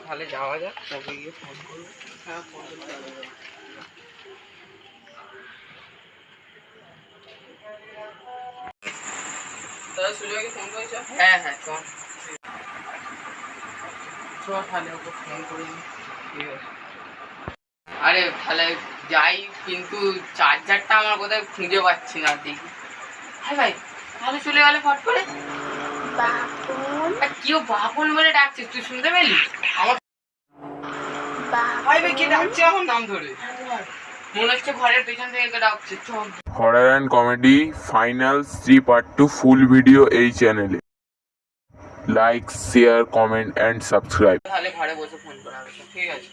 তাহলে যাওয়া যাক, ওকে গিয়ে ফোন করবো। হ্যাঁ ফোন করতে হবে। দাদা সুজয়কে ফোন করেছ? হ্যাঁ হ্যাঁ চল চল তাহলে ওকে ফোন করি। ঠিক আছে। আরে তাহলে যাই, কিন্তু চার্জারটা আমার কোথায় খুঁজে পাচ্ছি না। দেখি। হ্যাঁ ভাই তাহলে চলে গেলে ফট করে। কেউ বাপন বলে ডাকছিস, তুই শুনতে পেলি? আমার ভাই ভাই কে ডাকছে আমার নাম ধরে? মনে হচ্ছে ঘরের পেছন থেকে ডাকছে। চল। Horror and comedy final 3 part 2 full video এই চ্যানেলে। Like, share, comment and subscribe. তাহলে ঘরে বসে ফোন করা হবে। ঠিক আছে।